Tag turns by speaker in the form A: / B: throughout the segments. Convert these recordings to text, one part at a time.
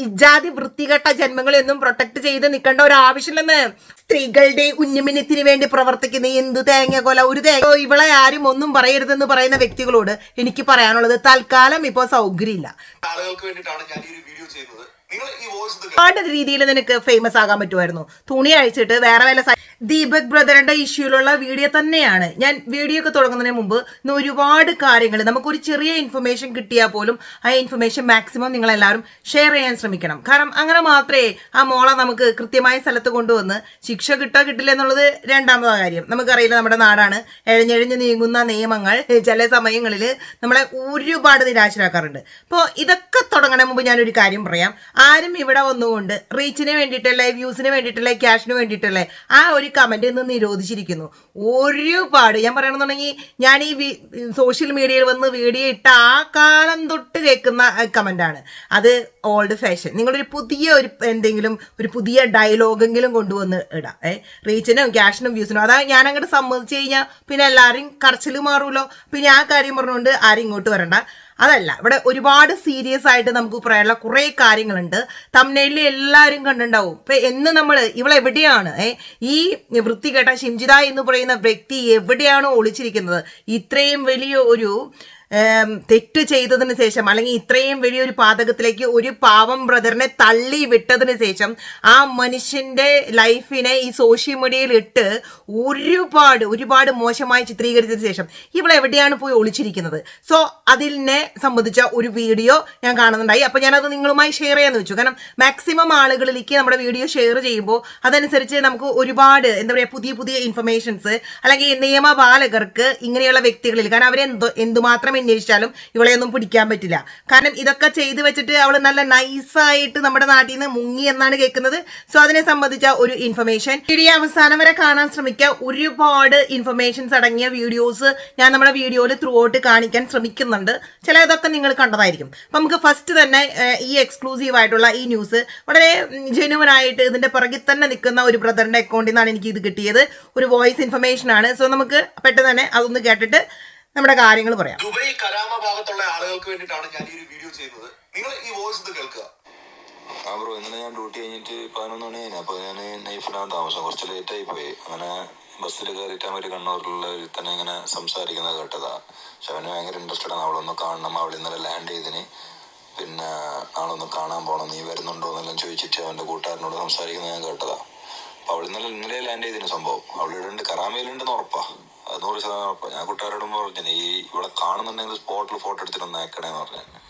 A: ഇജാതി വൃത്തികെട്ട ജന്മങ്ങളെയൊന്നും പ്രൊട്ടക്ട് ചെയ്ത് നിൽക്കേണ്ട ഒരു ആവശ്യമില്ലെന്ന്. സ്ത്രീകളുടെ ഉന്നമനത്തിന് വേണ്ടി പ്രവർത്തിക്കുന്ന എന്ത് തേങ്ങ കൊല ഒരു തേങ്ങ ഇവളെ ആരും ഒന്നും പറയരുതെന്ന് പറയുന്ന വ്യക്തികളോട് എനിക്ക് പറയാനുള്ളത് തൽക്കാലം ഇപ്പൊ സൗകര്യമില്ല.
B: ആളുകൾക്ക് വേണ്ടിയിട്ടാണ് ഞാൻ ഈ ഒരു വീഡിയോ ചെയ്യുന്നത്.
A: ഒരുപാട് രീതിയിൽ നിനക്ക് ഫേമസ് ആകാൻ പറ്റുമായിരുന്നു. തുണി അഴിച്ചിട്ട് വേറെ വല്ല ദീപക് ബ്രദറിന്റെ ഇഷ്യൂലുള്ള വീഡിയോ തന്നെയാണ്. ഞാൻ വീഡിയോ ഒക്കെ തുടങ്ങുന്നതിന് മുമ്പ് ഒരുപാട് കാര്യങ്ങൾ നമുക്കൊരു ചെറിയ ഇൻഫർമേഷൻ കിട്ടിയാൽ പോലും ആ ഇൻഫർമേഷൻ മാക്സിമം നിങ്ങൾ എല്ലാവരും ഷെയർ ചെയ്യാൻ ശ്രമിക്കണം. കാരണം അങ്ങനെ മാത്രമേ ആ മോളെ നമുക്ക് കൃത്യമായ സ്ഥലത്ത് കൊണ്ടുവന്ന് ശിക്ഷ കിട്ടില്ല എന്നുള്ളത് രണ്ടാമത്തെ കാര്യം. നമുക്കറിയില്ല, നമ്മുടെ നാടാണ്, എഴഞ്ഞെഴിഞ്ഞ് നീങ്ങുന്ന നിയമങ്ങൾ ചില സമയങ്ങളിൽ നമ്മളെ ഒരുപാട് നിരാശരാക്കാറുണ്ട്. അപ്പോൾ ഇതൊക്കെ തുടങ്ങണ മുമ്പ് ഞാനൊരു കാര്യം പറയാം. ആരും ഇവിടെ വന്നുകൊണ്ട് റീച്ചിന് വേണ്ടിയിട്ടല്ലേ, വ്യൂസിന് വേണ്ടിയിട്ടല്ലേ, ക്യാഷിന് വേണ്ടിയിട്ടല്ലേ ആ ഒരു കമന്റ് ഇന്ന് നിരോധിച്ചിരിക്കുന്നു. ഒരുപാട് ഞാൻ പറയണമെന്നുണ്ടെങ്കിൽ ഞാൻ ഈ സോഷ്യൽ മീഡിയയിൽ വന്ന് വീഡിയോ ഇട്ട ആ കാലം തൊട്ട് കേൾക്കുന്ന കമന്റാണ്. അത് ഓൾഡ് ഫാഷൻ. നിങ്ങളൊരു പുതിയ എന്തെങ്കിലും ഒരു പുതിയ ഡയലോഗെങ്കിലും കൊണ്ടുവന്ന് ഇടാം. റീച്ചിനും ക്യാഷിനും വ്യൂസിനും. അതായത് ഞാൻ അങ്ങോട്ട് സമ്മതിച്ചു കഴിഞ്ഞാൽ പിന്നെ എല്ലാവരും കറച്ചിൽ മാറുമല്ലോ. പിന്നെ ആ കാര്യം പറഞ്ഞുകൊണ്ട് ആരും ഇങ്ങോട്ട് വരണ്ട. അതല്ല, ഇവിടെ ഒരുപാട് സീരിയസ് ആയിട്ട് നമുക്ക് പറയാനുള്ള കുറെ കാര്യങ്ങളുണ്ട്. തംബ്നെയിലിൽ എല്ലാവരും കണ്ടിട്ടുണ്ടാവും. ഇപ്പൊ എന്ന് നമ്മൾ ഇവളെവിടെയാണ് ഈ വൃത്തികെട്ട ഷിംജിത എന്ന് പറയുന്ന വ്യക്തി എവിടെയാണോ ഒളിച്ചിരിക്കുന്നത്? ഇത്രയും വലിയ ഒരു തെറ്റ് ചെയ്തതിന് ശേഷം, അല്ലെങ്കിൽ ഇത്രയും വലിയൊരു പാതകത്തിലേക്ക് ഒരു പാവം ബ്രദറിനെ തള്ളി വിട്ടതിന് ശേഷം ആ മനുഷ്യന്റെ ലൈഫിനെ ഈ സോഷ്യൽ മീഡിയയിൽ ഇട്ട് ഒരുപാട് മോശമായി ചിത്രീകരിച്ചതിന് ശേഷം ഇവളെവിടെയാണ് പോയി ഒളിച്ചിരിക്കുന്നത്? സോ അതിനെ സംബന്ധിച്ച ഒരു വീഡിയോ ഞാൻ കാണുന്നുണ്ടായി. അപ്പൊ ഞാനത് നിങ്ങളുമായി ഷെയർ ചെയ്യാന്ന് വെച്ചു. കാരണം മാക്സിമം ആളുകളിലേക്ക് നമ്മുടെ വീഡിയോ ഷെയർ ചെയ്യുമ്പോൾ അതനുസരിച്ച് നമുക്ക് ഒരുപാട് എന്താ പറയുക പുതിയ ഇൻഫർമേഷൻസ്, അല്ലെങ്കിൽ നിയമപാലകർക്ക് ഇങ്ങനെയുള്ള വ്യക്തികളിൽ, കാരണം അവരെ എന്തുമാത്രം അന്വേഷിച്ചാലും ഇവളെയൊന്നും പിടിക്കാൻ പറ്റില്ല. കാരണം ഇതൊക്കെ ചെയ്തു വെച്ചിട്ട് അവൾ നല്ല നൈസായിട്ട് നമ്മുടെ നാട്ടിൽ നിന്ന് മുങ്ങി എന്നാണ് കേൾക്കുന്നത്. സോ അതിനെ സംബന്ധിച്ച ഒരു ഇൻഫർമേഷൻ വീഡിയോ അവസാനം വരെ കാണാൻ ശ്രമിക്കുക. ഒരുപാട് ഇൻഫർമേഷൻസ് അടങ്ങിയ വീഡിയോസ് ഞാൻ നമ്മുടെ വീഡിയോയിൽ ത്രൂ ഔട്ട് കാണിക്കാൻ ശ്രമിക്കുന്നുണ്ട്. ചിലതൊക്കെ നിങ്ങൾ കണ്ടതായിരിക്കും. അപ്പൊ നമുക്ക് ഫസ്റ്റ് തന്നെ ഈ എക്സ്ക്ലൂസീവ് ആയിട്ടുള്ള ഈ ന്യൂസ് വളരെ ജെന്യുവൻ ആയിട്ട് ഇതിന്റെ പുറകിൽ തന്നെ നിൽക്കുന്ന ഒരു ബ്രദറിന്റെ അക്കൗണ്ടിൽ നിന്നാണ് എനിക്ക് ഇത് കിട്ടിയത്. ഒരു വോയിസ് ഇൻഫർമേഷൻ ആണ്. സോ നമുക്ക് പെട്ടെന്ന് തന്നെ അതൊന്ന് കേട്ടിട്ട് നമ്മുടെ കാര്യങ്ങൾ പറയാം.
B: ദുബൈ കരാമ ഭാഗത്തുള്ള ആളുകൾക്ക് വേണ്ടിയിട്ടാണ് ഞാൻ ഈ ഒരു വീഡിയോ ചെയ്യുന്നത്. നിങ്ങൾ ഈ വോയിസ് ഇത് കേൾക്കുക.
C: ബ്രോ, ഇന്നലെ ഞാൻ ഡ്യൂട്ടി കഴിഞ്ഞിട്ട് 11 മണി കഴിഞ്ഞു. അപ്പോൾ ഞാൻ നൈഫിലാണ് താമസം. കുറച്ച് ലേറ്റായി പോയി. അങ്ങനെ ബസ്സിൽ കയറിയിട്ട് അവർ കണ്ണൂരിലുള്ള തന്നെ ഇങ്ങനെ സംസാരിക്കുന്നത് കേട്ടതാ. പക്ഷെ അവന് ഭയങ്കര ഇൻട്രസ്റ്റഡ് ആണ്. അവളൊന്ന് കാണണം, അവൾ ഇന്നലെ ലാൻഡ് ചെയ്തിന്, പിന്നെ നാളൊന്ന് കാണാൻ പോകണം, നീ വരുന്നുണ്ടോ എന്നെല്ലാം ചോദിച്ചിട്ട് അവൻ്റെ കൂട്ടുകാരനോട് സംസാരിക്കുന്നത് ഞാൻ കേട്ടതാ. അപ്പോൾ അവൾ ഇന്നലെ ലാൻഡ് ചെയ്തിന് സംഭവം. അവളിവിടെ കറാമയിലുണ്ടെന്ന് ഉറപ്പാ, 100% ഉറപ്പാ. ഞാൻ കൂട്ടുകാരോടും പറഞ്ഞു ഈ ഇവിടെ കാണുന്നുണ്ടെങ്കിൽ സ്പോട്ടിൽ ഫോട്ടോ എടുത്തിട്ടൊന്ന് അയക്കണേന്ന് പറഞ്ഞു.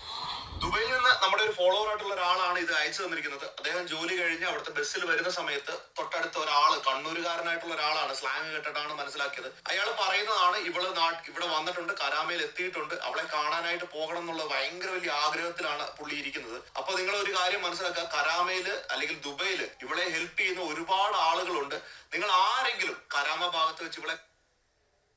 B: ദുബൈയിൽ നിന്ന് നമ്മുടെ ഒരു ഫോളോവർ ആയിട്ടുള്ള ഒരാളാണ് ഇത് അയച്ചു തന്നിരിക്കുന്നത്. അദ്ദേഹം ജോലി കഴിഞ്ഞ് അവിടുത്തെ ബസ്സിൽ വരുന്ന സമയത്ത് തൊട്ടടുത്ത ഒരാള്, കണ്ണൂരുകാരനായിട്ടുള്ള ഒരാളാണ്, സ്ലാങ് കേട്ടിട്ടാണ് മനസ്സിലാക്കിയത്. അയാൾ പറയുന്നതാണ് ഇവിടെ വന്നിട്ടുണ്ട്, കരാമയിൽ എത്തിയിട്ടുണ്ട്, അവളെ കാണാനായിട്ട് പോകണം എന്നുള്ള ഭയങ്കര വലിയ ആഗ്രഹത്തിലാണ് പുള്ളി ഇരിക്കുന്നത്. അപ്പൊ നിങ്ങൾ ഒരു കാര്യം മനസ്സിലാക്കുക, കരാമയില് അല്ലെങ്കിൽ ദുബൈയില് ഇവളെ ഹെൽപ്പ് ചെയ്യുന്ന ഒരുപാട് ആളുകളുണ്ട്. നിങ്ങൾ ആരെങ്കിലും കരാമ ഭാഗത്ത് വെച്ച് ഇവളെ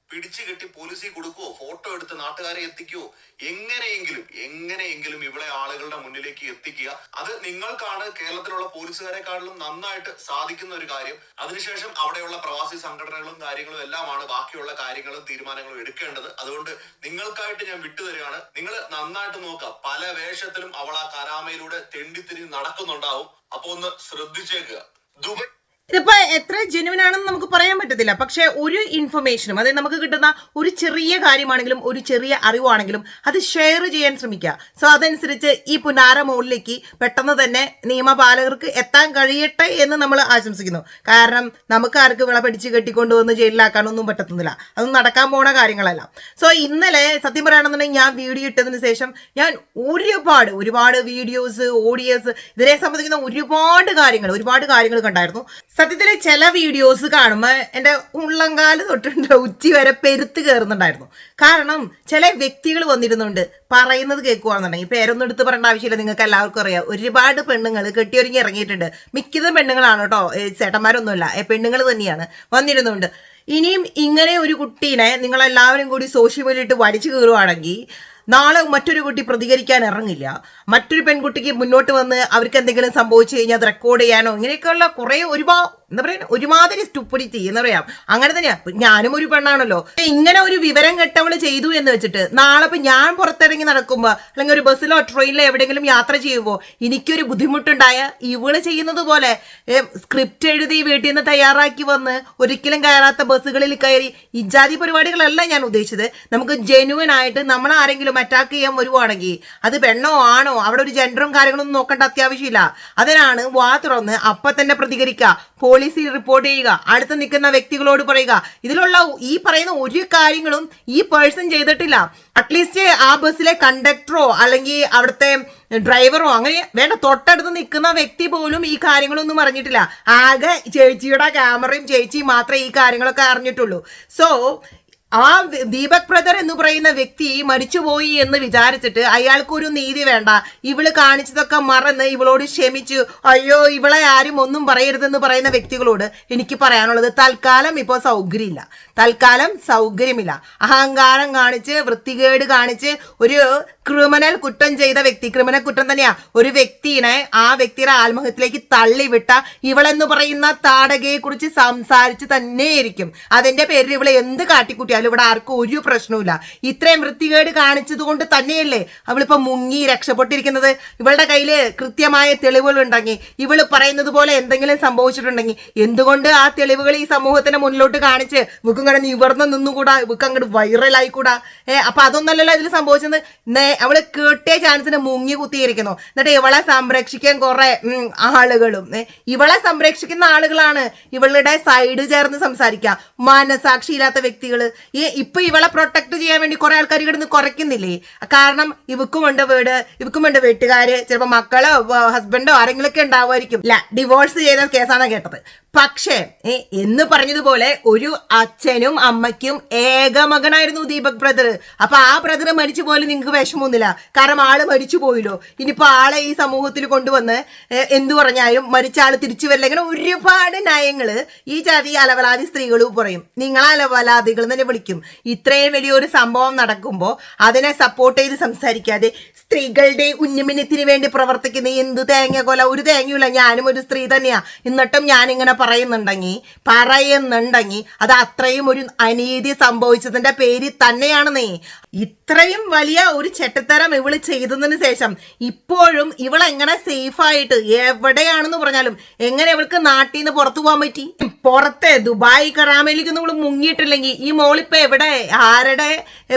B: പിടിച്ചു കെട്ടി പോലീസിൽ കൊടുക്കുവോ, ഫോട്ടോ എടുത്ത് നാട്ടുകാരെ എത്തിക്കുവോ, എങ്ങനെയെങ്കിലും ഇവിടെ ആളുകളുടെ മുന്നിലേക്ക് എത്തിക്കുക. അത് നിങ്ങൾക്കാണ് കേരളത്തിലുള്ള പോലീസുകാരെക്കാളും നന്നായിട്ട് സാധിക്കുന്ന ഒരു കാര്യം. അതിനുശേഷം അവിടെയുള്ള പ്രവാസി സംഘടനകളും കാര്യങ്ങളും എല്ലാമാണ് ബാക്കിയുള്ള കാര്യങ്ങളും തീരുമാനങ്ങളും എടുക്കേണ്ടത്. അതുകൊണ്ട് നിങ്ങൾക്കായിട്ട് ഞാൻ വിട്ടുതരികയാണ്. നിങ്ങൾ നന്നായിട്ട് നോക്കുക. പല വേഷത്തിലും അവൾ ആ കരാമയിലൂടെ തെണ്ടിത്തിരിഞ്ഞ് നടക്കുന്നുണ്ടാവും. അപ്പൊ ഒന്ന് ശ്രദ്ധിച്ചേക്കുക. ദുബൈ
A: ഇതിപ്പോ എത്ര ജെന്യുവൻ ആണെന്ന് നമുക്ക് പറയാൻ പറ്റത്തില്ല. പക്ഷെ ഒരു ഇൻഫർമേഷനും, അതായത് നമുക്ക് കിട്ടുന്ന ഒരു ചെറിയ കാര്യമാണെങ്കിലും ഒരു ചെറിയ അറിവാണെങ്കിലും അത് ഷെയർ ചെയ്യാൻ ശ്രമിക്കുക. സോ അതനുസരിച്ച് ഈ പുനാര മോളിലേക്ക് പെട്ടെന്ന് തന്നെ നിയമപാലകർക്ക് എത്താൻ കഴിയട്ടെ എന്ന് നമ്മൾ ആശംസിക്കുന്നു. കാരണം നമുക്ക് ആർക്ക് വിള പിടിച്ച് കെട്ടിക്കൊണ്ടുവന്ന് ജയിലിലാക്കാനൊന്നും പറ്റത്തുന്നില്ല. അതൊന്നും നടക്കാൻ പോണ കാര്യങ്ങളല്ല. സോ ഇന്നലെ സത്യം പറയുകയാണെന്നുണ്ടെങ്കിൽ ഞാൻ വീഡിയോ ഇട്ടതിന് ശേഷം ഞാൻ ഒരുപാട് വീഡിയോസ്, ഓഡിയോസ്, ഇതിനെ സംബന്ധിക്കുന്ന ഒരുപാട് കാര്യങ്ങൾ കണ്ടായിരുന്നു. സത്യത്തില് ചില വീഡിയോസ് കാണുമ്പോൾ എൻ്റെ ഉള്ളങ്കാല് തൊട്ടുണ്ട് ഉച്ചി വരെ പെരുത്ത് കയറുന്നുണ്ടായിരുന്നു. കാരണം ചില വ്യക്തികൾ വന്നിരുന്നുണ്ട് പറയുന്നത് കേൾക്കുകയാണെന്നുണ്ടെങ്കിൽ, പേരൊന്നും എടുത്ത് പറയേണ്ട ആവശ്യമില്ല, നിങ്ങൾക്ക് എല്ലാവർക്കും അറിയാം. ഒരുപാട് പെണ്ണുങ്ങൾ കെട്ടിയൊരുങ്ങി ഇറങ്ങിയിട്ടുണ്ട്. മിക്കതും പെണ്ണുങ്ങളാണ് കേട്ടോ, ചേട്ടന്മാരൊന്നുമില്ല, പെണ്ണുങ്ങൾ തന്നെയാണ് വന്നിരുന്നുണ്ട്. ഇനിയും ഇങ്ങനെ ഒരു കുട്ടീനെ നിങ്ങളെല്ലാവരും കൂടി സോഷ്യൽ മീഡിയയിട്ട് വലിച്ചു കയറുവാണെങ്കിൽ നാളെ മറ്റൊരു കുട്ടി പ്രതികരിക്കാൻ ഇറങ്ങില്ല. മറ്റൊരു പെൺകുട്ടിക്ക് മുന്നോട്ട് വന്ന് അവർക്ക് എന്തെങ്കിലും സംഭവിച്ചു കഴിഞ്ഞാൽ അത് റെക്കോർഡ് ചെയ്യാനോ ഇങ്ങനെയൊക്കെയുള്ള എന്താ പറയാ ഒരുമാതിരി സ്റ്റുപ്പിഡിറ്റി എന്താ പറയാ അങ്ങനെ തന്നെയാ. ഞാനും ഒരു പെണ്ണാണല്ലോ. ഇങ്ങനെ ഒരു വിവരം കെട്ടവള് ചെയ്തു എന്ന് വെച്ചിട്ട് നാളെ ഇപ്പൊ ഞാൻ പുറത്തിറങ്ങി നടക്കുമ്പോ അല്ലെങ്കിൽ ഒരു ബസ്സിലോ ട്രെയിനിലോ എവിടെയെങ്കിലും യാത്ര ചെയ്യുമ്പോ എനിക്കൊരു ബുദ്ധിമുട്ടുണ്ടായ ഇവള് ചെയ്യുന്നത് പോലെ സ്ക്രിപ്റ്റ് എഴുതി വീട്ടിൽ നിന്ന് തയ്യാറാക്കി വന്ന് ഒരിക്കലും കയറാത്ത ബസ്സുകളിൽ കയറി ഇജാതി പരിപാടികളല്ല ഞാൻ ഉദ്ദേശിച്ചത്. നമുക്ക് ജെന്യുവൻ ആയിട്ട് നമ്മൾ ആരെങ്കിലും അറ്റാക്ക് ചെയ്യാൻ വരുവാണെങ്കിൽ അത് പെണ്ണോ ആണോ അവിടെ ഒരു ജെൻഡറും കാര്യങ്ങളൊന്നും നോക്കേണ്ട അത്യാവശ്യമില്ല. അതിനാണ് വാ തുറന്ന് അപ്പൊ തന്നെ പ്രതികരിക്കുക, പോലീസിൽ റിപ്പോർട്ട് ചെയ്യുക, അടുത്ത് നിൽക്കുന്ന വ്യക്തികളോട് പറയുക. ഇതിലുള്ള ഈ പറയുന്ന ഒരു കാര്യങ്ങളും ഈ പേഴ്സൺ ചെയ്തിട്ടില്ല. അറ്റ്ലീസ്റ്റ് ആ ബസ്സിലെ കണ്ടക്ടറോ അല്ലെങ്കിൽ അവിടുത്തെ ഡ്രൈവറോ അങ്ങനെ വേണ്ട, തൊട്ടടുത്ത് നിൽക്കുന്ന വ്യക്തി പോലും ഈ കാര്യങ്ങളൊന്നും അറിഞ്ഞിട്ടില്ല. ആകെ ചേച്ചിയുടെ ക്യാമറയും ചേച്ചിയും മാത്രമേ ഈ കാര്യങ്ങളൊക്കെ അറിഞ്ഞിട്ടുള്ളൂ. സോ ആ ദീപക് ബ്രദർ എന്ന് പറയുന്ന വ്യക്തി മരിച്ചുപോയി എന്ന് വിചാരിച്ചിട്ട് അയാൾക്കൊരു നീതി വേണ്ട. ഇവള് കാണിച്ചതൊക്കെ മറന്ന് ഇവളോട് ക്ഷമിച്ചു അയ്യോ ഇവളെ ആരും ഒന്നും പറയരുതെന്ന് പറയുന്ന വ്യക്തികളോട് എനിക്ക് പറയാനുള്ളത് തൽക്കാലം ഇപ്പോൾ സൗകര്യമില്ല, തൽക്കാലം സൗകര്യമില്ല. അഹങ്കാരം കാണിച്ച് വൃത്തികേട് കാണിച്ച് ഒരു ക്രിമിനൽ കുറ്റം ചെയ്ത വ്യക്തി, ക്രിമിനൽ കുറ്റം തന്നെയാ, ഒരു വ്യക്തിനെ ആ വ്യക്തിയുടെ ആത്മഹത്യയിലേക്ക് തള്ളിവിട്ട ഇവളെന്ന് പറയുന്ന താടകയെ കുറിച്ച് സംസാരിച്ച് തന്നെയായിരിക്കും. അതിന്റെ പേരിൽ ഇവളെ എന്ത് കാട്ടിക്കൂട്ടിയാലും ഇവിടെ ആർക്കും ഒരു പ്രശ്നവുമില്ല. ഇത്രയും വൃത്തികേട് കാണിച്ചത് കൊണ്ട് തന്നെയല്ലേ അവളിപ്പോ മുങ്ങി രക്ഷപ്പെട്ടിരിക്കുന്നത്. ഇവളുടെ കയ്യില് കൃത്യമായ തെളിവുകൾ ഉണ്ടെങ്കിൽ, ഇവള് പറയുന്നത് പോലെ എന്തെങ്കിലും സംഭവിച്ചിട്ടുണ്ടെങ്കിൽ എന്തുകൊണ്ട് ആ തെളിവുകൾ ഈ സമൂഹത്തിന് മുന്നിലോട്ട് കാണിച്ച് ഇവക്ക് ഇങ്ങനെ നിവർന്ന് നിന്നുകൂടാ, ഇവക്ക് അങ്ങോട്ട് വൈറലായിക്കൂടാ? അപ്പൊ അതൊന്നല്ലല്ലോ ഇതിൽ സംഭവിച്ചത്. അവള് കേട്ടിയ ചാൻസിന് മുങ്ങി കുത്തിയിരിക്കുന്നു. എന്നിട്ട് ഇവളെ സംരക്ഷിക്കാൻ കുറെ ആളുകളും, ഇവളെ സംരക്ഷിക്കുന്ന ആളുകളാണ് ഇവളുടെ സൈഡ് ചേർന്ന് സംസാരിക്കുക. മനസാക്ഷിയില്ലാത്ത വ്യക്തികള് ഇപ്പൊ ഇവളെ പ്രൊട്ടക്ട് ചെയ്യാൻ വേണ്ടി കുറെ ആൾക്കാർ ഇവിടുന്ന് കുറയ്ക്കുന്നില്ലേ? കാരണം ഇവക്കുമുണ്ട് വീട്, ഇവക്കുമുണ്ട് വീട്ടുകാര്, ചിലപ്പോ മക്കളോ ഹസ്ബൻഡോ ആരെങ്കിലും ഒക്കെ ഉണ്ടാവുമായിരിക്കും. ഇല്ല, ഡിവോഴ്സ് ചെയ്ത കേസാണ് കേട്ടത്. പക്ഷേ എന്ന് പറഞ്ഞതുപോലെ ഒരു അച്ഛനും അമ്മയ്ക്കും ഏക മകനായിരുന്നു ദീപക് ബ്രദർ. അപ്പൊ ആ ബ്രദർ മരിച്ചു പോലും നിങ്ങൾക്ക് വിഷമമൊന്നുമില്ല, കാരണം ആള് മരിച്ചു പോയില്ലോ. ഇനിയിപ്പോ ആളെ ഈ സമൂഹത്തിൽ കൊണ്ടുവന്ന് എന്തു പറഞ്ഞാലും മരിച്ച ആള് തിരിച്ചു വരില്ല. ഇങ്ങനെ ഒരുപാട് നയങ്ങള് ഈ ജാതി അലവലാതി സ്ത്രീകളും പറയും. നിങ്ങൾ അലവലാദികൾ തന്നെ വിളിക്കും. ഇത്രയും വലിയൊരു സംഭവം നടക്കുമ്പോൾ അതിനെ സപ്പോർട്ട് ചെയ്ത് സംസാരിക്കാതെ സ്ത്രീകളുടെ ഉന്നമനത്തിന് വേണ്ടി പ്രവർത്തിക്കുന്ന എന്ത് തേങ്ങ കൊല, ഒരു തേങ്ങയില്ല. ഞാനും ഒരു സ്ത്രീ തന്നെയാ. എന്നിട്ടും ഞാനിങ്ങനെ പറയുന്നുണ്ടെങ്കിൽ അത് അത്രയും ഒരു അനീതി സംഭവിച്ചതിന്റെ പേരിൽ തന്നെയാണ്. ഇത്രയും വലിയ ഒരു ചെറ്റത്തരം ഇവള് ചെയ്തതിന് ശേഷം ഇപ്പോഴും ഇവളെങ്ങനെ സേഫായിട്ട് എവിടെയാണെന്ന് പറഞ്ഞാലും എങ്ങനെ ഇവൾക്ക് നാട്ടിൽ നിന്ന് പുറത്തു പോകാൻ പറ്റി? പുറത്തെ ദുബായ് കറാമയിലേക്കൊന്നും ഇവള് മുങ്ങിയിട്ടില്ലെങ്കിൽ ഈ മോളിപ്പോ എവിടെ, ആരുടെ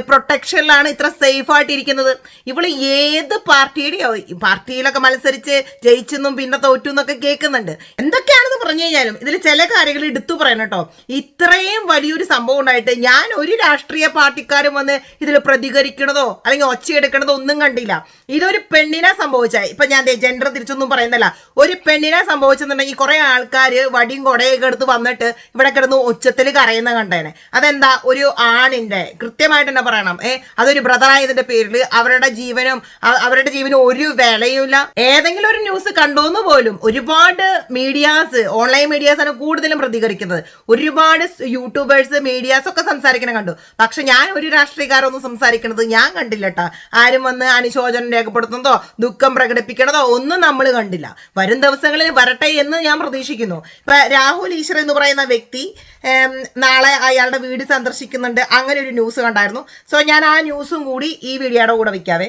A: പ്രൊട്ടക്ഷനിലാണ് ഇത്ര സേഫായിട്ട് ഇരിക്കുന്നത്? ഇവള് ഏത് പാർട്ടിയിലൊക്കെ മത്സരിച്ച് ജയിച്ചെന്നും പിന്നെ തോറ്റു എന്നൊക്കെ കേൾക്കുന്നുണ്ട്. എന്തൊക്കെയാണെന്ന് പറഞ്ഞു കഴിഞ്ഞാലും ഇതിൽ ചില കാര്യങ്ങൾ എടുത്തു പറയണം കേട്ടോ. ഇത്രയും വലിയൊരു സംഭവം ഉണ്ടായിട്ട് ഞാൻ ഒരു രാഷ്ട്രീയ പാർട്ടിക്കാരും വന്ന് ഇതിൽ പ്രതികരിക്കണതോ അല്ലെങ്കിൽ ഒച്ചയെടുക്കണതോ ഒന്നും കണ്ടില്ല. ഇതൊരു പെണ്ണിനെ സംഭവിച്ചാൽ, ഇപ്പൊ ഞാൻ ജെൻഡർ തിരിച്ചൊന്നും പറയുന്നില്ല, ഒരു പെണ്ണിനെ സംഭവിച്ചെന്നുണ്ടെങ്കിൽ കുറെ ആൾക്കാർ വടിയും കൊടയൊക്കെ എടുത്ത് വന്നിട്ട് ഇവിടെ കിടന്ന് ഒച്ചത്തിൽ കരയുന്ന കണ്ടേനെ. അതെന്താ, ഒരു ആണിന്റെ കൃത്യമായിട്ട് തന്നെ പറയണം, അതൊരു ബ്രദറായതിന്റെ പേരിൽ അവരുടെ ജീവനും ഒരു വിലയുമില്ല. ഏതെങ്കിലും ഒരു ന്യൂസ് കണ്ടോന്ന് പോലും ഒരുപാട് മീഡിയാസ്, ഓൺലൈൻ മീഡിയാസ് ആണ് കൂടുതലും പ്രതികരിക്കുന്നത്. ഒരുപാട് യൂട്യൂബേഴ്സ്, മീഡിയാസ് ഒക്കെ സംസാരിക്കണം കണ്ടു. പക്ഷെ ഞാൻ ഒരു രാഷ്ട്രീയക്കാരൊന്നും സംസാരിക്കണത് ഞാൻ കണ്ടില്ല കേട്ടോ. ആരും വന്ന് അനുശോചനം രേഖപ്പെടുത്തുന്നതോ ദുഃഖം പ്രകടിപ്പിക്കണതോ ഒന്നും നമ്മൾ കണ്ടില്ല. വരും ദിവസങ്ങളിൽ വരട്ടെ എന്ന് ഞാൻ പ്രതീക്ഷിക്കുന്നു. ഇപ്പൊ രാഹുൽ ഈശ്വർ എന്ന് പറയുന്ന വ്യക്തി നാളെ അയാളുടെ വീട് സന്ദർശിക്കുന്നുണ്ട്, അങ്ങനെ ഒരു ന്യൂസ് കണ്ടായിരുന്നു. സോ ഞാൻ ആ ന്യൂസും കൂടി ഈ വീഡിയോയുടെ കൂടെ വെക്കാവേ.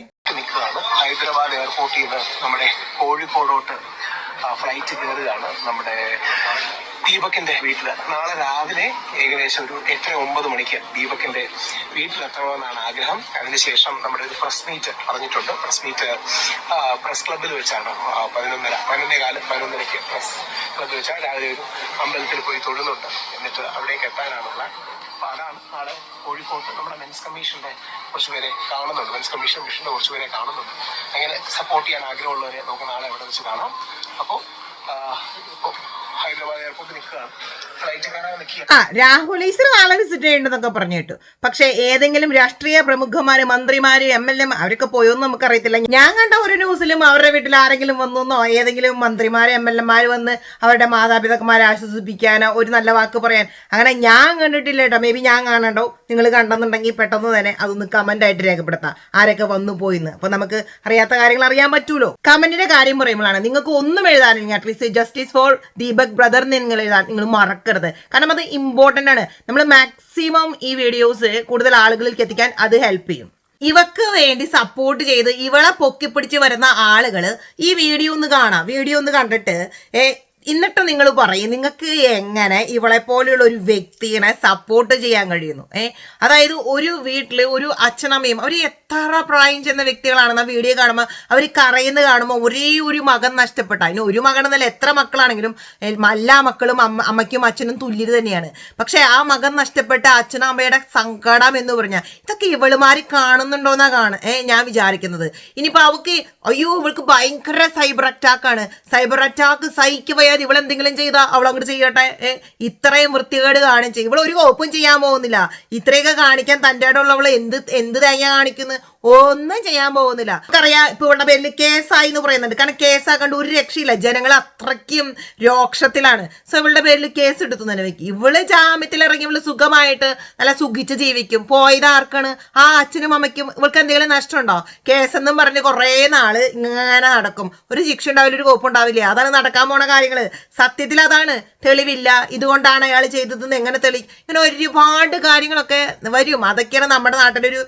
D: ഹൈദരാബാദ് എയർപോർട്ടിൽ നിന്ന് നമ്മുടെ കോഴിക്കോടോട്ട് ഫ്ലൈറ്റ് കയറുകയാണ്. നമ്മുടെ ദീപകിന്റെ വീട്ടിൽ നാളെ രാവിലെ ഏകദേശം ഒരു 8-9 മണിക്ക് ദീപകിന്റെ വീട്ടിലെത്തണമെന്നാണ് ആഗ്രഹം. അതിനുശേഷം നമ്മുടെ ഒരു പ്രസ് മീറ്റ് പറഞ്ഞിട്ടുണ്ട്. പ്രസ് മീറ്റ് പ്രസ് ക്ലബിൽ വെച്ചാണ് 11:15 പ്രസ് ക്ലബിൽ വെച്ചാൽ രാവിലെ ഒരു അമ്പലത്തിൽ പോയി തൊഴുന്നുണ്ട്. എന്നിട്ട് അവിടേക്ക് എത്താനാണുള്ള. അപ്പൊ അതാണ് നാളെ കോഴിക്കോട്ട് നമ്മുടെ മെൻസ് കമ്മീഷന്റെ കുറച്ചുപേരെ കാണുന്നുണ്ട്, മെൻസ് കമ്മീഷൻ മിഷന്റെ കുറച്ചുപേരെ കാണുന്നുണ്ട്. അങ്ങനെ സപ്പോർട്ട് ചെയ്യാൻ ആഗ്രഹമുള്ളവരെ നമുക്ക് നാളെ അവിടെ വെച്ച് കാണാം. അപ്പോൾ ഹൈദരാബാദ് എയർപോർട്ടിൽ നിൽക്കുകയാണ്, ഫ്ലൈറ്റ് കയറാൻ നിൽക്കുക.
A: രാഹുൽ ഈശ്വർ നാളെ വിസിറ്റ് ചെയ്യേണ്ടതെന്നൊക്കെ പറഞ്ഞു കേട്ടു. പക്ഷെ ഏതെങ്കിലും രാഷ്ട്രീയ പ്രമുഖന്മാര്, മന്ത്രിമാര്, MLA അവരൊക്കെ പോയോന്ന് നമുക്കറിയത്തില്ല. ഞാൻ കണ്ട ഒരു ന്യൂസിലും അവരുടെ വീട്ടിൽ ആരെങ്കിലും വന്നോ, ഏതെങ്കിലും മന്ത്രിമാര്, MLA വന്ന് അവരുടെ മാതാപിതാക്കന്മാരെ ആശ്വസിപ്പിക്കാനോ ഒരു നല്ല വാക്ക് പറയാൻ അങ്ങനെ ഞാൻ കണ്ടിട്ടില്ല കേട്ടോ. മേ ബി ഞാൻ കാണണ്ടോ, നിങ്ങൾ കണ്ടെന്നുണ്ടെങ്കിൽ പെട്ടെന്ന് തന്നെ അതൊന്ന് കമന്റ് ആയിട്ട് രേഖപ്പെടുത്താം, ആരൊക്കെ വന്നു പോയിന്ന്. അപ്പൊ നമുക്ക് അറിയാത്ത കാര്യങ്ങൾ അറിയാൻ പറ്റൂലോ. കമന്റിന്റെ കാര്യം പറയുമ്പോഴാണ് നിങ്ങൾക്ക് ഒന്നും എഴുതാനില്ല. At least justice for Deepak Deepak brother നിങ്ങൾ എഴുതാൻ നിങ്ങൾ മറക്കരുത്. കാരണം അത് ഇമ്പോർട്ടൻ്റ് ആണ്. നമ്മൾ മാക്സിമം ഈ വീഡിയോസ് കൂടുതൽ ആളുകളിലേക്ക് എത്തിക്കാൻ അത് ഹെൽപ്പ് ചെയ്യും. ഇവക്ക് വേണ്ടി സപ്പോർട്ട് ചെയ്ത് ഇവളെ പൊക്കിപ്പിടിച്ച് വരുന്ന ആളുകൾ ഈ വീഡിയോ ഒന്ന് കാണാം. വീഡിയോ ഒന്ന് കണ്ടിട്ട് എന്നിട്ട് നിങ്ങൾ പറയും നിങ്ങൾക്ക് എങ്ങനെ ഇവളെ പോലെയുള്ള ഒരു വ്യക്തിയെ സപ്പോർട്ട് ചെയ്യാൻ കഴിയുന്നു. അതായത് ഒരു വീട്ടിൽ ഒരു അച്ഛനമ്മയും അവർ എത്ര പ്രായം ചെന്ന വ്യക്തികളാണെന്ന് വീഡിയോ കാണുമ്പോൾ അവർ കരയുന്ന കാണുമ്പോൾ ഒരേ ഒരു മകൻ നഷ്ടപ്പെട്ട, അതിന് ഒരു മകനെന്നല്ല എത്ര മക്കളാണെങ്കിലും എല്ലാ മക്കളും അമ്മയ്ക്കും അച്ഛനും തുല്യത തന്നെയാണ്. പക്ഷെ ആ മകൻ നഷ്ടപ്പെട്ട അച്ഛനും അമ്മയുടെ സങ്കടം എന്ന് പറഞ്ഞാൽ ഇതൊക്കെ ഇവളുമാര് കാണുന്നുണ്ടോന്നാണ് ഞാൻ വിചാരിക്കുന്നത്. ഇനിയിപ്പോൾ അവൾക്ക് അയ്യോ ഇവൾക്ക് ഭയങ്കര സൈബർ അറ്റാക്കാണ്, സൈബർ അറ്റാക്ക് സഹിക്കുക ഇവളെന്തെങ്കിലും ചെയ്താൽ അവൾ അങ്ങോട്ട് ചെയ്യട്ടെ. ഇത്രയും വൃത്തികേട് കാണിച്ച് ഇവൾ ഒരു കോപ്പും ചെയ്യാൻ പോകുന്നില്ല. ഇത്രയൊക്കെ കാണിക്കാൻ തൻ്റെ ഇടമുള്ളവൾ എന്ത് തേങ്ങ കാണിക്കുന്നു? ഒന്നും ചെയ്യാൻ പോകുന്നില്ല. നമുക്കറിയാം ഇപ്പൊ ഇവളുടെ പേരിൽ കേസായി എന്ന് പറയുന്നുണ്ട്. കാരണം കേസാക്കാണ്ട് ഒരു രക്ഷയില്ല, ജനങ്ങൾ അത്രയ്ക്കും രോക്ഷത്തിലാണ്. സോ ഇവളുടെ പേരിൽ കേസ് എടുത്തു തന്നെ വെക്കും. ഇവള് ജാമ്യത്തിൽ ഇറങ്ങി ഇവള് സുഖമായിട്ട് നല്ല സുഖിച്ച് ജീവിക്കും. പോയത് ആർക്കാണ്? ആ അച്ഛനും അമ്മയ്ക്കും. ഇവൾക്ക് എന്തെങ്കിലും നഷ്ടമുണ്ടോ? കേസെന്നും പറഞ്ഞ് കുറേ നാള് ഇങ്ങനെ നടക്കും. ഒരു ശിക്ഷ ഉണ്ടാവില്ല, ഒരു കോപ്പുണ്ടാവില്ല. അതാണ് നടക്കാൻ പോണ കാര്യങ്ങള്. സത്യത്തിൽ അതാണ്. തെളിവില്ല, ഇതുകൊണ്ടാണ് അയാൾ ചെയ്തതെന്ന് എങ്ങനെ ഇങ്ങനെ ഒരുപാട് കാര്യങ്ങളൊക്കെ വരും. അതൊക്കെയാണ് നമ്മുടെ നാട്ടിലൊരു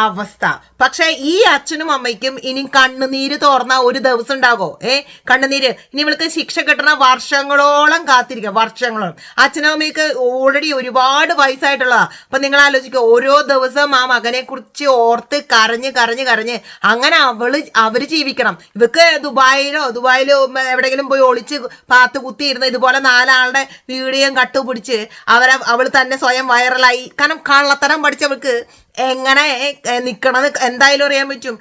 A: അവസ്ഥ. പക്ഷെ ഈ അച്ഛനും അമ്മയ്ക്കും ഇനി കണ്ണുനീര് തോർന്ന ഒരു ദിവസം ഉണ്ടാകോ? കണ്ണുനീര് ഇനി ഇവൾക്ക് ശിക്ഷ കിട്ടണ വർഷങ്ങളോളം കാത്തിരിക്കുക, വർഷങ്ങളോളം. അച്ഛനും അമ്മയ്ക്ക് ഓൾറെഡി ഒരുപാട് വയസ്സായിട്ടുള്ളതാ. അപ്പൊ നിങ്ങൾ ആലോചിക്കുക, ഓരോ ദിവസം ആ മകനെ കുറിച്ച് ഓർത്ത് കരഞ്ഞ് കരഞ്ഞ് കരഞ്ഞ് അങ്ങനെ അവര് ജീവിക്കണം. ഇവക്ക് ദുബായിലോ എവിടെയെങ്കിലും പോയി ഒളിച്ച് പാത്ത് കുത്തിയിരുന്ന ഇതുപോലെ 4 ആളുടെ വീഡിയോയും കട്ടുപിടിച്ച് അവൾ തന്നെ സ്വയം വൈറലായി. കാരണം കള്ളത്തരം പഠിച്ചവൾക്ക് എങ്ങനെ നിൽക്കണമെന്ന് എന്തായാലും അറിയാൻ പറ്റും.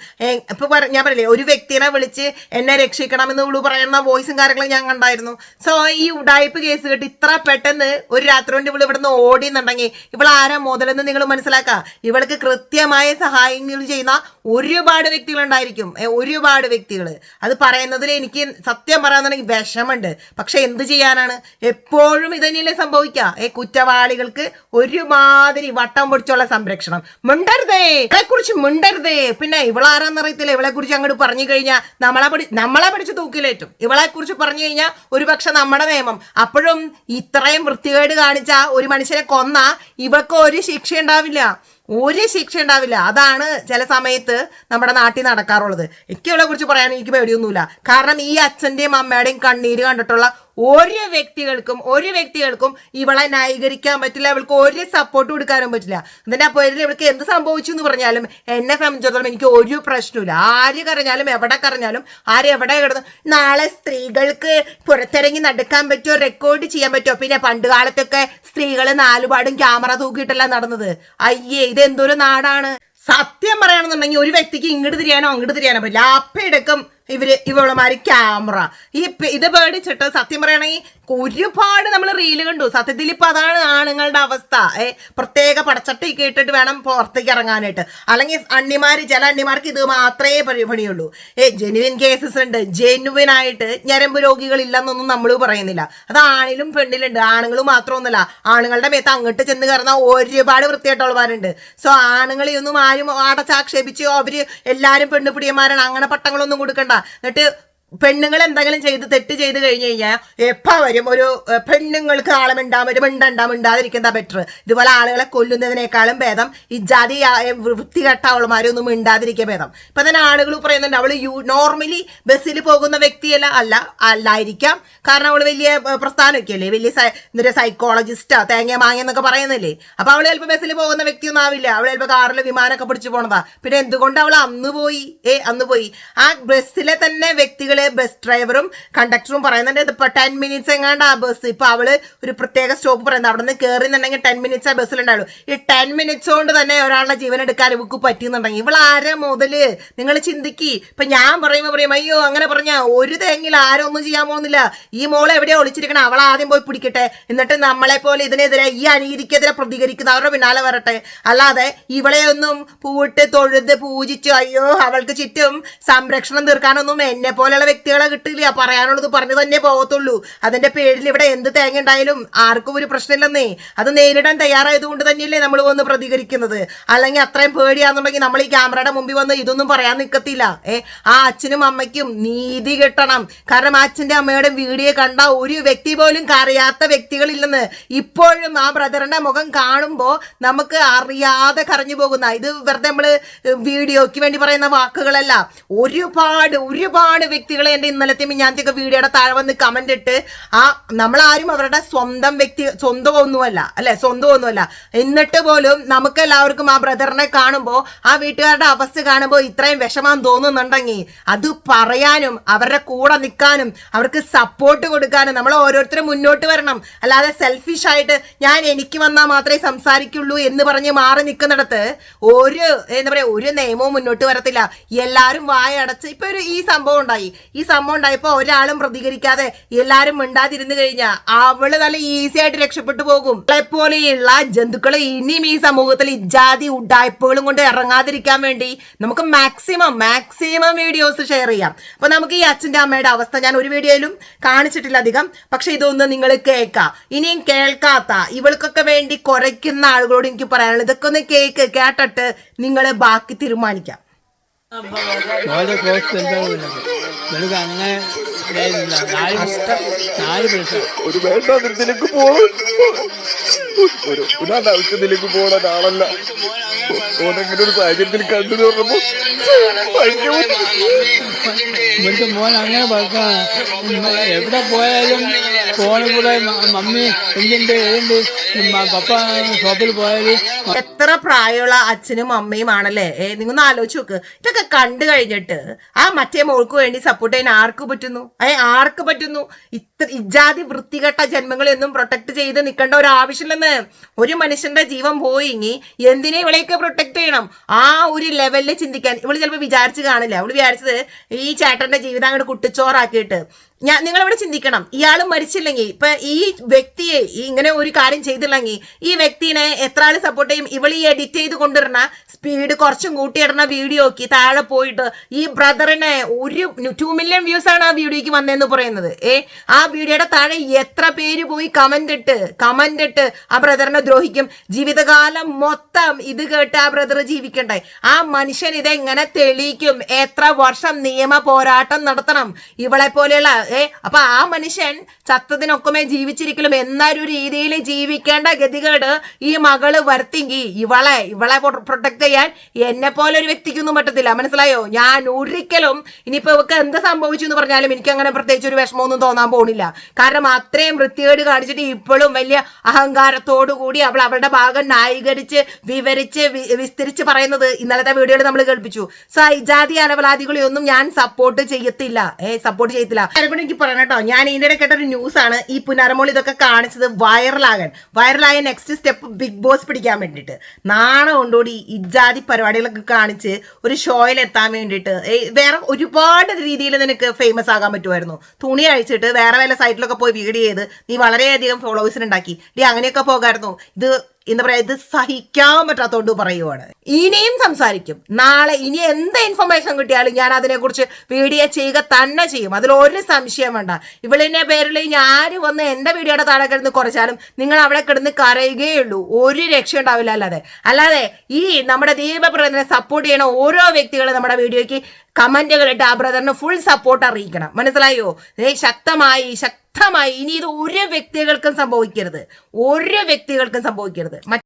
A: ഇപ്പൊ ഞാൻ പറയില്ലേ, ഒരു വ്യക്തിനെ വിളിച്ച് എന്നെ രക്ഷിക്കണമെന്ന് ഇവള് പറയുന്ന വോയിസും കാര്യങ്ങളും ഞാൻ കണ്ടായിരുന്നു. സോ ഈ ഉഡായിപ്പ് കേസ് കേട്ട് ഇത്ര പെട്ടെന്ന് ഒരു രാത്രി കൊണ്ട് ഇവള് ഇവിടുന്ന് ഓടിയെന്നുണ്ടെങ്കിൽ ഇവൾ ആരാ മുതലെന്ന് നിങ്ങൾ മനസ്സിലാക്കുക. ഇവൾക്ക് കൃത്യമായ സഹായങ്ങൾ ചെയ്യുന്ന ഒരുപാട് വ്യക്തികളുണ്ടായിരിക്കും, ഒരുപാട് വ്യക്തികൾ. അത് പറയുന്നതിൽ എനിക്ക് സത്യം പറയാന്നുണ്ടെങ്കിൽ വിഷമുണ്ട്. പക്ഷെ എന്ത് ചെയ്യാനാണ്, എപ്പോഴും ഇതന്നെയല്ലേ സംഭവിക്കുക. കുറ്റവാളികൾക്ക് ഒരുമാതിരി വട്ടം പൊടിച്ചുള്ള സംരക്ഷണം. മിണ്ടരുതേ, ഇവളെ കുറിച്ച് മിണ്ടരുതേ. പിന്നെ ഇവളാരാന്നറിയത്തില്ല. ഇവളെ കുറിച്ച് അങ്ങോട്ട് പറഞ്ഞു കഴിഞ്ഞാൽ നമ്മളെ പിടിച്ച് തൂക്കിലേറ്റും. ഇവളെ കുറിച്ച് പറഞ്ഞു കഴിഞ്ഞാൽ ഒരുപക്ഷെ നമ്മുടെ നിയമം. അപ്പോഴും ഇത്രയും വൃത്തികേട് കാണിച്ച ഒരു മനുഷ്യനെ കൊന്ന ഇവൾക്ക് ഒരു ശിക്ഷ ഉണ്ടാവില്ല. അതാണ് ചില സമയത്ത് നമ്മുടെ നാട്ടിൽ നടക്കാറുള്ളത്. എനിക്ക് ഇവളെ കുറിച്ച് പറയാൻ എനിക്ക് പേടിയൊന്നുമില്ല. കാരണം ഈ അച്ഛൻ്റെയും അമ്മയുടെയും കണ്ണീര് കണ്ടിട്ടുള്ള ഒരു വ്യക്തികൾക്കും ഇവളെ ന്യായീകരിക്കാൻ പറ്റില്ല. ഇവൾക്ക് ഒരു സപ്പോർട്ട് കൊടുക്കാനും പറ്റില്ല. എന്നിട്ട് ആ പേരിൽ ഇവൾക്ക് എന്ത് സംഭവിച്ചു എന്ന് പറഞ്ഞാലും എന്നെ സംബന്ധിച്ചിടത്തോളം എനിക്ക് ഒരു പ്രശ്നമില്ല. ആര് കരഞ്ഞാലും എവിടെ കരഞ്ഞാലും ആരെവിടെ കിടന്നു. നാളെ സ്ത്രീകൾക്ക് പുറത്തിറങ്ങി നടക്കാൻ പറ്റുമോ, റെക്കോർഡ് ചെയ്യാൻ പറ്റുമോ? പിന്നെ പണ്ട് കാലത്തൊക്കെ സ്ത്രീകൾ 4 പാടും ക്യാമറ തൂക്കിയിട്ടല്ല നടന്നത്. അയ്യേ, ഇതെന്തൊരു നാടാണ്. സത്യം പറയുകയാണെന്നുണ്ടെങ്കിൽ ഒരു വ്യക്തിക്ക് ഇങ്ങോട്ട് തിരിയാനോ അങ്ങോട്ട് തിരിയാനോ പറ്റില്ല. അപ്പയെടുക്കും ഇവളുമാര് ക്യാമറ. ഇത് പേടിച്ചിട്ട് സത്യം പറയുകയാണെങ്കിൽ ഒരുപാട് നമ്മൾ റീല് കണ്ടു. സത്യത്തിൽ ഇപ്പൊ അതാണ് ആണുങ്ങളുടെ അവസ്ഥ. പ്രത്യേക പടച്ചട്ടി കേട്ടിട്ട് വേണം പുറത്തേക്ക് ഇറങ്ങാനായിട്ട്. അല്ലെങ്കിൽ ചില അണ്ണിമാർക്ക് ഇത് മാത്രമേ പണിയുള്ളൂ. ജെനുവിൻ കേസസ് ഉണ്ട്. ജെനുവിൻ ആയിട്ട് ഞരമ്പ് രോഗികൾ ഇല്ലെന്നൊന്നും നമ്മൾ പറയുന്നില്ല. അത് ആണിലും പെണ്ണിലുണ്ട്. ആണുങ്ങൾ മാത്രമൊന്നുമല്ല, ആണുങ്ങളുടെ മേത്ത് അങ്ങോട്ട് ചെന്ന് കയറുന്ന ഒരുപാട് വൃത്തിയായിട്ടുള്ളവരുണ്ട്. സോ ആണുങ്ങളെയൊന്നും ആരും അടച്ചാക്ഷേപിച്ച് അവര് എല്ലാരും പെണ്ണുപിടിയന്മാരാണ് അങ്ങനെ പട്ടങ്ങളൊന്നും കൊടുക്കണ്ട. എന്നിട്ട് പെണ്ണുങ്ങൾ എന്തെങ്കിലും തെറ്റ് ചെയ്ത് കഴിഞ്ഞ് കഴിഞ്ഞാൽ എപ്പോൾ വരും ഒരു പെണ്ണുങ്ങൾക്ക് ആളെ മിണ്ടാതിരിക്കുന്ന ബെറ്റർ. ഇതുപോലെ ആളുകളെ കൊല്ലുന്നതിനേക്കാളും ഭേദം ഈ ജാതി വൃത്തികെട്ട അവളുമാരൊന്നും മിണ്ടാതിരിക്കുക ഭേദം. ഇപ്പൊ തന്നെ ആളുകൾ പറയുന്നുണ്ട് അവള് നോർമലി ബസ്സിൽ പോകുന്ന വ്യക്തിയല്ല അല്ലായിരിക്കാം. കാരണം അവള് വലിയ പ്രസ്ഥാനമൊക്കെ അല്ലേ, വലിയ സൈക്കോളജിസ്റ്റാ തേങ്ങ മാങ്ങ എന്നൊക്കെ പറയുന്നില്ലേ. അപ്പൊ അവള് ചിലപ്പോൾ ബസ്സിൽ പോകുന്ന വ്യക്തിയൊന്നും ആവില്ല. അവള് ചിലപ്പോൾ കാറിൽ വിമാനമൊക്കെ പിടിച്ചു പോണതാ. പിന്നെ എന്തുകൊണ്ട് അവൾ അന്ന് പോയി ആ ബസ്സിലെ തന്നെ വ്യക്തികളെ ബസ് ഡ്രൈവറും കണ്ടക്ടറും പറയുന്നുണ്ട് ഇപ്പൊ 10 മിനിറ്റ്സ് എങ്ങാണ്ട് ആ ബസ്. ഇപ്പൊ അവള് ഒരു പ്രത്യേക സ്റ്റോപ്പ് പറയുന്നത് അവിടെ നിന്ന് കയറിന്നുണ്ടെങ്കിൽ 10 മിനിറ്റ്സ് ആ ബസ്സിലുണ്ടാവുള്ളൂ. ഈ 10 മിനിറ്റ്സ് കൊണ്ട് തന്നെ ഒരാളുടെ ജീവൻ എടുക്കാൻ ഇവക്ക് പറ്റിയെന്നുണ്ടെങ്കിൽ ഇവൾ ആരെ മുതല് നിങ്ങൾ ചിന്തിക്കി. ഇപ്പൊ ഞാൻ പറയും അയ്യോ അങ്ങനെ പറഞ്ഞാ ഒരു തെങ്ങിൽ ആരും ഒന്നും ചെയ്യാൻ പോകുന്നില്ല. ഈ മോളെ എവിടെയാ ഒളിച്ചിരിക്കണം, അവൾ ആദ്യം പോയി പിടിക്കട്ടെ. എന്നിട്ട് നമ്മളെ പോലെ ഇതിനെതിരെ ഈ അനീതിക്കെതിരെ പ്രതികരിക്കുന്ന അവരുടെ പിന്നാലെ വരട്ടെ. അല്ലാതെ ഇവളെ ഒന്നും പൂവിട്ട് തൊഴുത് പൂജിച്ചു അയ്യോ അവൾക്ക് ചുറ്റും സംരക്ഷണം തീർക്കാനൊന്നും എന്നെ പോലെയുള്ള വ്യക്തികളെ കിട്ടില്ല, പറയാനുള്ളത് പറഞ്ഞു തന്നെ പോകത്തുള്ളൂ. അതിന്റെ പേരിൽ ഇവിടെ എന്ത് തേങ്ങ ഉണ്ടായാലും ആർക്കും ഒരു പ്രശ്നമില്ലെന്നേ. അത് നേരിടാൻ തയ്യാറായതുകൊണ്ട് തന്നെയല്ലേ നമ്മൾ വന്ന് പ്രതികരിക്കുന്നത്. അല്ലെങ്കിൽ അത്രയും പേടിയാന്നുണ്ടെങ്കിൽ നമ്മൾ ഈ ക്യാമറയുടെ മുമ്പിൽ വന്ന് ഇതൊന്നും പറയാൻ നിൽക്കത്തില്ല. ആ അച്ഛനും അമ്മയ്ക്കും നീതി കിട്ടണം. കാരണം ആ അച്ഛന്റെ അമ്മയുടെ വീഡിയോ കണ്ട ഒരു വ്യക്തി പോലും കരയാത്ത വ്യക്തികളില്ലെന്ന്. ഇപ്പോഴും ആ ബ്രദറിന്റെ മുഖം കാണുമ്പോൾ നമുക്ക് അറിയാതെ കരഞ്ഞു പോകുന്ന, ഇത് വെറുതെ നമ്മള് വീഡിയോക്ക് വേണ്ടി പറയുന്ന വാക്കുകളല്ല. ഒരുപാട് വ്യക്തികളെ എന്റെ ഇന്നലത്തെ മിഞ്ഞാനത്തെയൊക്കെ വീഡിയോയുടെ താഴെ വന്ന് കമന്റ് ഇട്ട് നമ്മളാരും അവരുടെ സ്വന്തമൊന്നുമല്ല. എന്നിട്ട് പോലും നമുക്ക് എല്ലാവർക്കും ആ ബ്രദറിനെ കാണുമ്പോൾ, ആ വീട്ടുകാരുടെ അവസ്ഥ കാണുമ്പോൾ ഇത്രയും വിഷമം തോന്നുന്നുണ്ടെങ്കിൽ അത് പറയാനും അവരുടെ കൂടെ നിൽക്കാനും അവർക്ക് സപ്പോർട്ട് കൊടുക്കാനും നമ്മൾ ഓരോരുത്തരും മുന്നോട്ട് വരണം. അല്ലാതെ സെൽഫിഷ് ആയിട്ട് ഞാൻ എനിക്ക് വന്നാൽ മാത്രമേ സംസാരിക്കുള്ളൂ എന്ന് പറഞ്ഞ് മാറി നിൽക്കുന്നിടത്ത് ഒരു നിയമവും മുന്നോട്ട് വരത്തില്ല. എല്ലാവരും വായടച്ച് ഇപ്പൊ ഈ സംഭവം ഉണ്ടായപ്പോ ഒരാളും പ്രതികരിക്കാതെ എല്ലാരും മിണ്ടാതിരുന്നു കഴിഞ്ഞാൽ അവള് നല്ല ഈസി ആയിട്ട് രക്ഷപ്പെട്ടു പോകും. പോലെയുള്ള ജന്തുക്കളെ ഇനിയും ഈ സമൂഹത്തിൽ ഇജാതി ഉഡായ്പകളും കൊണ്ട് ഇറങ്ങാതിരിക്കാൻ വേണ്ടി നമുക്ക് മാക്സിമം വീഡിയോസ് ഷെയർ ചെയ്യാം. അപ്പൊ നമുക്ക് ഈ അച്ഛന്റെ അമ്മയുടെ അവസ്ഥ ഞാൻ ഒരു വീഡിയോയിലും കാണിച്ചിട്ടില്ല അധികം, പക്ഷെ ഇതൊന്ന് നിങ്ങൾ കേൾക്കാം. ഇനിയും കേൾക്കാത്ത ഇവൾക്കൊക്കെ വേണ്ടി കുറയ്ക്കുന്ന ആളുകളോട് എനിക്ക് പറയാനുള്ളത്, ഇതൊക്കെ ഒന്ന് കേട്ടിട്ട് നിങ്ങൾ ബാക്കി തീരുമാനിക്കാം.
E: ഓരോ ക്ലോസ് വെളുക അങ്ങനെ നാല് ദിവസം
F: ഒരു വേണ്ടാതിരത്തിലേക്ക് ഒരാവശ്യത്തിലേക്ക് പോകണ ഒരാളല്ല. ഓനെങ്ങനെ ഒരു സാഹചര്യത്തിൽ കണ്ടു പറഞ്ഞപ്പോ
E: ഇവിടുത്തെ മോൻ അങ്ങനെ പറക്കാം. എവിടെ പോയാലും ഫോണിൽ കൂടെ മമ്മി എന്തുണ്ട് പപ്പ ഷോപ്പിൽ പോയാല്
A: എത്ര പ്രായമുള്ള അച്ഛനും അമ്മയും ആണല്ലേ. നിങ്ങൊന്ന് ആലോചിച്ച് നോക്ക്. ഇതൊക്കെ കണ്ടു കഴിഞ്ഞിട്ട് ആ മറ്റേ മോൾക്ക് വേണ്ടി സപ്പോർട്ട് ചെയ്യാൻ ആർക്ക് പറ്റുന്നു? ഇജാതി വൃത്തികെട്ട ജന്മങ്ങളെയൊന്നും പ്രൊട്ടക്ട് ചെയ്ത് നിൽക്കേണ്ട ഒരു ആവശ്യമില്ലെന്ന്. ഒരു മനുഷ്യന്റെ ജീവൻ പോയിങ്ങി എന്തിനെ ഇവളെയൊക്കെ പ്രൊട്ടക്ട് ചെയ്യണം? ആ ഒരു ലെവലിൽ ചിന്തിക്കാൻ ഇവള് ചിലപ്പോൾ വിചാരിച്ച് കാണില്ല. അവള് വിചാരിച്ചത് ഈ ചേട്ടന്റെ ജീവിതം അങ്ങോട്ട് കുട്ടിച്ചോറാക്കിയിട്ട് നിങ്ങളിവിടെ ചിന്തിക്കണം. ഇയാൾ മരിച്ചില്ലെങ്കിൽ, ഇപ്പൊ ഈ വ്യക്തിയെ ഇങ്ങനെ ഒരു കാര്യം ചെയ്തില്ലെങ്കിൽ ഈ വ്യക്തിനെ എത്ര ആൾ സപ്പോർട്ട് ചെയ്യും? ഇവൾ ഈ എഡിറ്റ് ചെയ്ത് കൊണ്ടുവരണ സ്പീഡ് കുറച്ചും കൂട്ടിയിടുന്ന വീഡിയോക്ക് താഴെ പോയിട്ട് ഈ ബ്രദറിനെ 2 മില്യൺ വ്യൂസ് ആണ് ആ വീഡിയോക്ക് വന്നതെന്ന് പറയുന്നത്. ആ വീഡിയോയുടെ താഴെ എത്ര പേര് പോയി കമന്റ് ഇട്ട് ആ ബ്രദറിനെ ദ്രോഹിക്കും. ജീവിതകാലം മൊത്തം ഇത് കേട്ട് ആ ബ്രദർ ജീവിക്കണ്ടേ? ആ മനുഷ്യൻ ഇതെങ്ങനെ തെളിയിക്കും? എത്ര വർഷം നിയമ പോരാട്ടം നടത്തണം ഇവളെ പോലെയുള്ള അപ്പൊ ആ മനുഷ്യൻ ചത്തതിനൊക്കെ ജീവിച്ചിരിക്കലും എന്നൊരു രീതിയിൽ ജീവിക്കേണ്ട ഗതികേട് ഈ മകള് വരുത്തിങ്കി ഇവളെ പ്രൊട്ടക്ട് ചെയ്യാൻ എന്നെ പോലെ ഒരു വ്യക്തിക്കൊന്നും പറ്റത്തില്ല. മനസ്സിലായോ? ഞാൻ ഒരിക്കലും ഇനിയിപ്പോ ഇവക്ക് എന്ത് സംഭവിച്ചു എന്ന് പറഞ്ഞാലും എനിക്ക് അങ്ങനെ പ്രത്യേകിച്ച് ഒരു വിഷമമൊന്നും തോന്നാൻ പോണില്ല. കാരണം അത്രയും വൃത്തികേട് കാണിച്ചിട്ട് ഇപ്പോഴും വലിയ അഹങ്കാരത്തോടു കൂടി അവളുടെ ഭാഗം ന്യായീകരിച്ച് വിവരിച്ച് വിസ്തരിച്ച് പറയുന്നത് ഇന്നലത്തെ വീഡിയോയിൽ നമ്മൾ കേൾപ്പിച്ചു. സോ ഇജാതി അനവലാദികളെ ഒന്നും ഞാൻ സപ്പോർട്ട് ചെയ്യത്തില്ല. എനിക്ക് പറയണം കേട്ടോ. ഞാൻ ഇതിന്റെ ഇടയിൽ കേട്ടൊരു ന്യൂസ് ആണ്, ഈ പുനർമോൾ ഇതൊക്കെ കാണിച്ചത് വൈറലായ നെക്സ്റ്റ് സ്റ്റെപ്പ് ബിഗ് ബോസ് പിടിക്കാൻ വേണ്ടിയിട്ട്. നാണം കൊണ്ടോടി ഇജാതി പരിപാടികളൊക്കെ കാണിച്ച് ഒരു ഷോയിൽ എത്താൻ വേണ്ടിയിട്ട് വേറെ ഒരുപാട് രീതിയിൽ നിനക്ക് ഫേമസ് ആകാൻ പറ്റുമായിരുന്നു. തുണി അഴിച്ചിട്ട് വേറെ വല്ല സൈറ്റിലൊക്കെ പോയി വീഡിയോ ചെയ്ത് നീ വളരെയധികം ഫോളോവേഴ്സിന് ഉണ്ടാക്കി. അങ്ങനെയൊക്കെ പോകായിരുന്നു. എന്താ പറയാ, ഇത് സഹിക്കാൻ പറ്റാത്തോണ്ട് പറയുവാണ്. ഇനിയും സംസാരിക്കും. നാളെ ഇനി എന്ത് ഇൻഫർമേഷൻ കിട്ടിയാലും ഞാൻ അതിനെക്കുറിച്ച് വീഡിയോ ചെയ്യുക തന്നെ ചെയ്യും. അതിലൊരു സംശയം വേണ്ട. ഇവളിന്റെ പേരിൽ ഞാൻ വന്ന് എന്റെ വീഡിയോയുടെ താഴെ കിടന്ന് കുറച്ചാലും നിങ്ങൾ അവിടെ കിടന്ന് കരയുകയുള്ളൂ. ഒരു രക്ഷ ഉണ്ടാവില്ല. അല്ലാതെ ഈ നമ്മുടെ ദീപബ്രദറിനെ സപ്പോർട്ട് ചെയ്യണ ഓരോ വ്യക്തികളും നമ്മുടെ വീഡിയോയ്ക്ക് കമന്റുകളിട്ട് ആ ബ്രദറിന് ഫുൾ സപ്പോർട്ട് അറിയിക്കണം. മനസ്സിലായോ? ശക്തമായി ഇനി ഇത് ഒരു വ്യക്തികൾക്കും സംഭവിക്കരുത്.